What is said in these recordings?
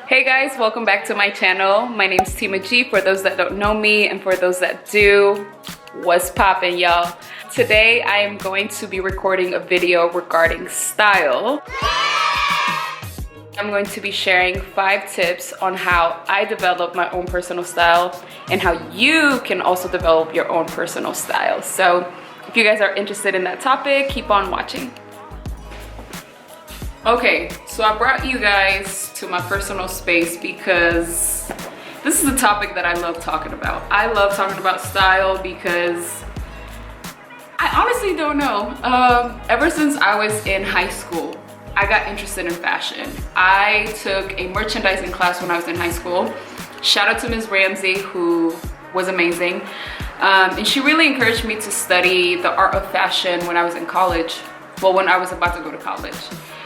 Hey guys, welcome back to my channel. My name is Timagstyle for those that don't know me, and for those that do, what's poppin', y'all? Today I am going to be recording a video regarding style. I'm going to be sharing 5 tips on how I develop my own personal style and how you can also develop your own personal style. So if you guys are interested in that topic, keep on watching. Okay, so I brought you guys to my personal space because this is a topic that I love talking about. I love talking about style because I honestly don't know. Ever since I was in high school, I got interested in fashion. I took a merchandising class when I was in high school. Shout out to Ms. Ramsey, who was amazing. And she really encouraged me to study the art of fashion when I was in college. Well, when I was about to go to college.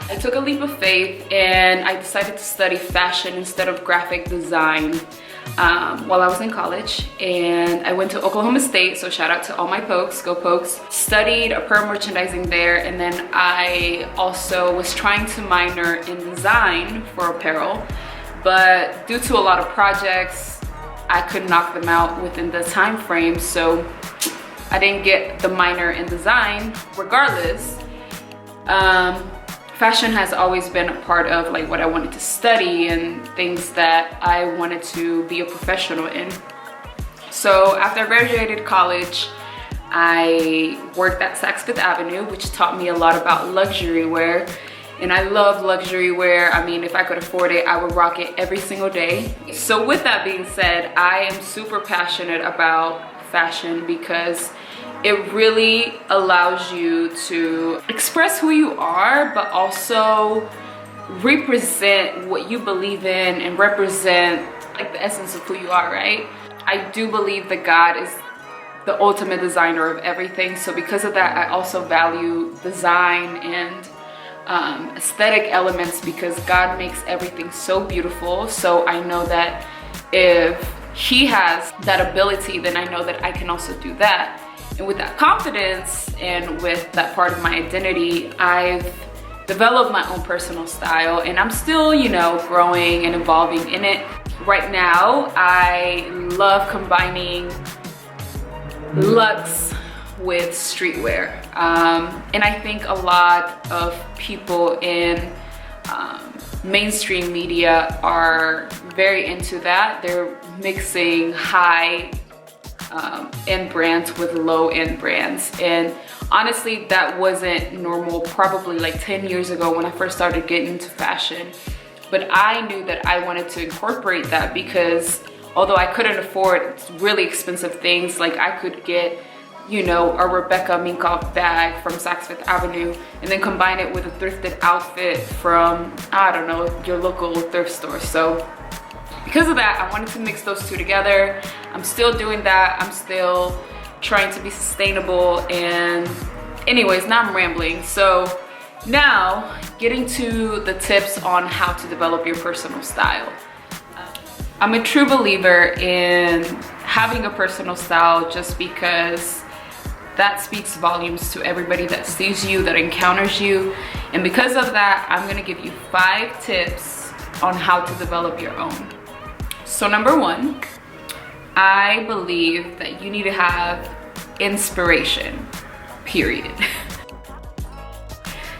I took a leap of faith and I decided to study fashion instead of graphic design while I was in college. And I went to Oklahoma State, so shout out to all my Pokes, go Pokes. Studied apparel merchandising there, and then I also was trying to minor in design for apparel, but due to a lot of projects, I couldn't knock them out within the time frame, so I didn't get the minor in design. Regardless, fashion has always been a part of like what I wanted to study and things that I wanted to be a professional in. So after I graduated college, I worked at Saks Fifth Avenue, which taught me a lot about luxury wear. And I love luxury wear. I mean, if I could afford it, I would rock it every single day. So with that being said, I am super passionate about fashion because it really allows you to express who you are, but also represent what you believe in and represent like the essence of who you are, right? I do believe that God is the ultimate designer of everything. So because of that, I also value design and aesthetic elements because God makes everything so beautiful. So I know that if He has that ability, then I know that I can also do that. And with that confidence and with that part of my identity, I've developed my own personal style, and I'm still, you know, growing and evolving in it. Right now, I love combining luxe with streetwear. And I think a lot of people in mainstream media are very into that. They're mixing high end brands with low end brands, and honestly that wasn't normal probably like 10 years ago when I first started getting into fashion. But I knew that I wanted to incorporate that because although I couldn't afford really expensive things, like I could get, you know, a Rebecca Minkoff bag from Saks Fifth Avenue and then combine it with a thrifted outfit from, I don't know, your local thrift store. So because of that, I wanted to mix those two together. I'm still doing that. I'm still trying to be sustainable. And anyways, now I'm rambling. So now getting to the tips on how to develop your personal style. I'm a true believer in having a personal style just because that speaks volumes to everybody that sees you, that encounters you. And because of that, I'm gonna give you 5 tips on how to develop your own. So number 1, I believe that you need to have inspiration, period.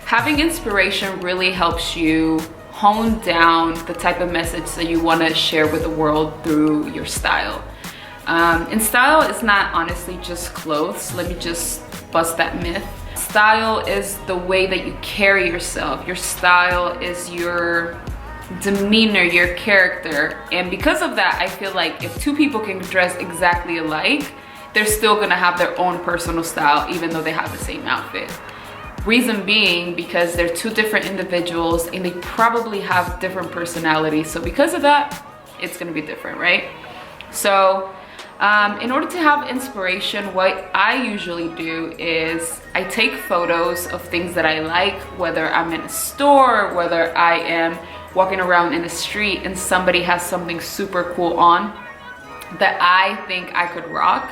Having inspiration really helps you hone down the type of message that you want to share with the world through your style. And style is not honestly just clothes. Let me just bust that myth. Style is the way that you carry yourself. Your style is your demeanor, your character. And because of that, I feel like if 2 people can dress exactly alike, they're still gonna have their own personal style even though they have the same outfit. Reason being because they're 2 different individuals and they probably have different personalities. So because of that, it's gonna be different, right? So in order to have inspiration, what I usually do is I take photos of things that I like, whether I'm in a store, whether I am walking around in the street and somebody has something super cool on that I think I could rock.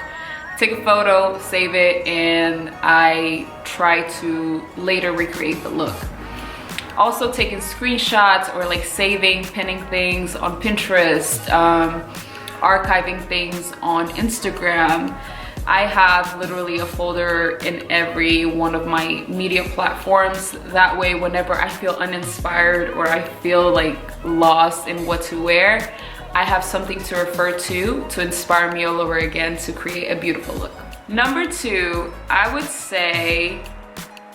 Take a photo, save it, and I try to later recreate the look. Also taking screenshots or like saving, pinning things on Pinterest, archiving things on Instagram. I have literally a folder in every one of my media platforms. That way, whenever I feel uninspired or I feel like lost in what to wear, I have something to refer to inspire me all over again to create a beautiful look. Number 2, I would say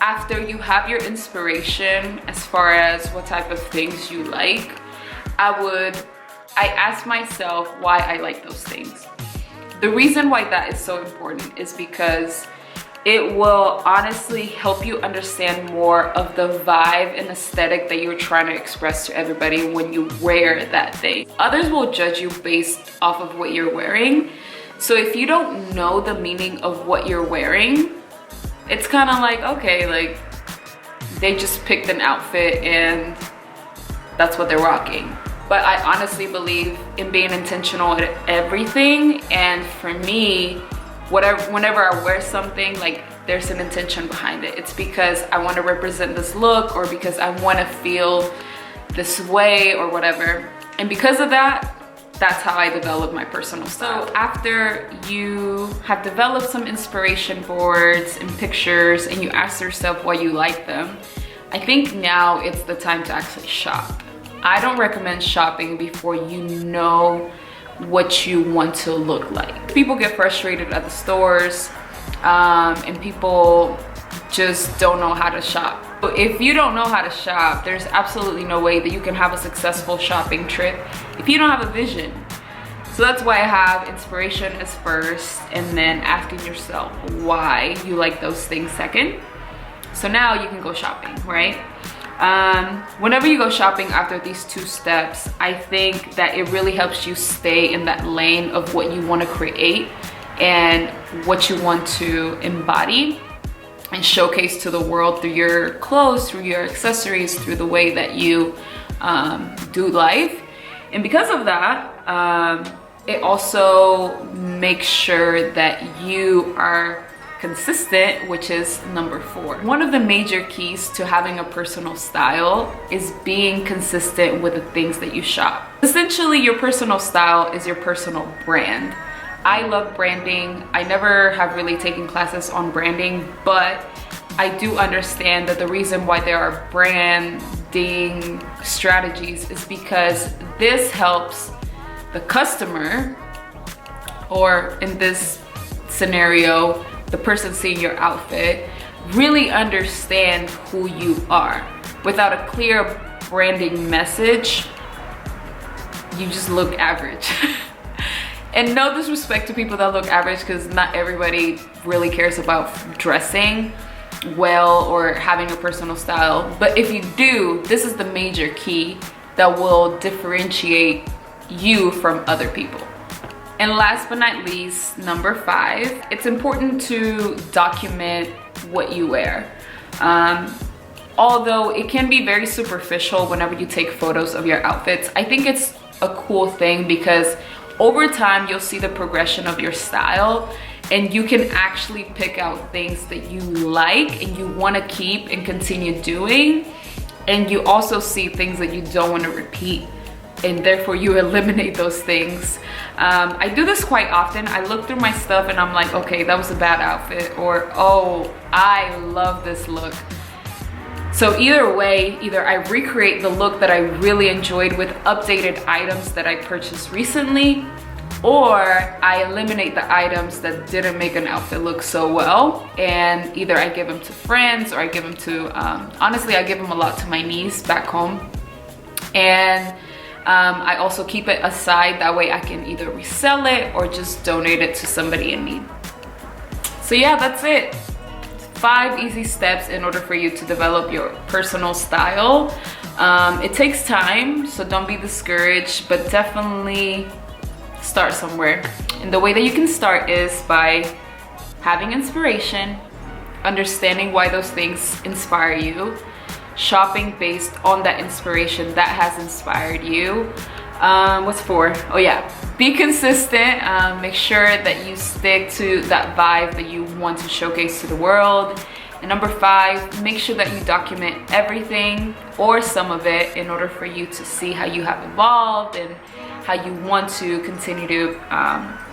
after you have your inspiration as far as what type of things you like, I ask myself why I like those things. The reason why that is so important is because it will honestly help you understand more of the vibe and aesthetic that you're trying to express to everybody when you wear that thing. Others will judge you based off of what you're wearing. So if you don't know the meaning of what you're wearing, it's kind of like, okay, like they just picked an outfit and that's what they're rocking. But I honestly believe in being intentional at everything. And for me, whenever I wear something, like there's an intention behind it. It's because I want to represent this look or because I want to feel this way or whatever. And because of that, that's how I develop my personal style. So after you have developed some inspiration boards and pictures and you ask yourself why you like them, I think now it's the time to actually shop. I don't recommend shopping before you know what you want to look like. People get frustrated at the stores and people just don't know how to shop. But if you don't know how to shop, there's absolutely no way that you can have a successful shopping trip if you don't have a vision. So that's why I have inspiration as first and then asking yourself why you like those things second. So now you can go shopping, right? Whenever you go shopping after these 2 steps, I think that it really helps you stay in that lane of what you want to create and what you want to embody and showcase to the world through your clothes, through your accessories, through the way that you do life. And because of that, it also makes sure that you are consistent, which is number 4. One of the major keys to having a personal style is being consistent with the things that you shop. Essentially, your personal style is your personal brand. I love branding. I never have really taken classes on branding, but I do understand that the reason why there are branding strategies is because this helps the customer, or in this scenario, the person seeing your outfit, really understand who you are. Without a clear branding message, you just look average. And no disrespect to people that look average, because not everybody really cares about dressing well or having a personal style. But if you do, this is the major key that will differentiate you from other people. And last but not least, number 5, it's important to document what you wear. Although it can be very superficial whenever you take photos of your outfits, I think it's a cool thing because over time you'll see the progression of your style and you can actually pick out things that you like and you want to keep and continue doing. And you also see things that you don't want to repeat, and therefore you eliminate those things. I do this quite often. I look through my stuff and I'm like, okay, that was a bad outfit, or oh, I love this look. So either way, either I recreate the look that I really enjoyed with updated items that I purchased recently, or I eliminate the items that didn't make an outfit look so well, and either I give them to friends or I give them to, honestly, I give them a lot to my niece back home. And I also keep it aside, that way I can either resell it or just donate it to somebody in need. So yeah, that's it. 5 easy steps in order for you to develop your personal style. It takes time, so don't be discouraged, but definitely start somewhere. And the way that you can start is by having inspiration, understanding why those things inspire you, shopping based on that inspiration that has inspired you. What's 4? Oh yeah, be consistent. Make sure that you stick to that vibe that you want to showcase to the world. And number 5, make sure that you document everything or some of it in order for you to see how you have evolved and how you want to continue to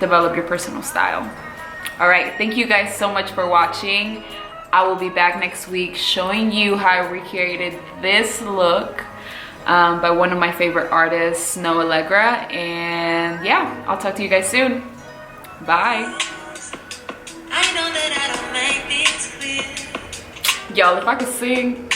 develop your personal style. All right, thank you guys so much for watching. I will be back next week showing you how I recreated this look by one of my favorite artists, No Allegra. And yeah, I'll talk to you guys soon. Bye. Y'all, if I could sing.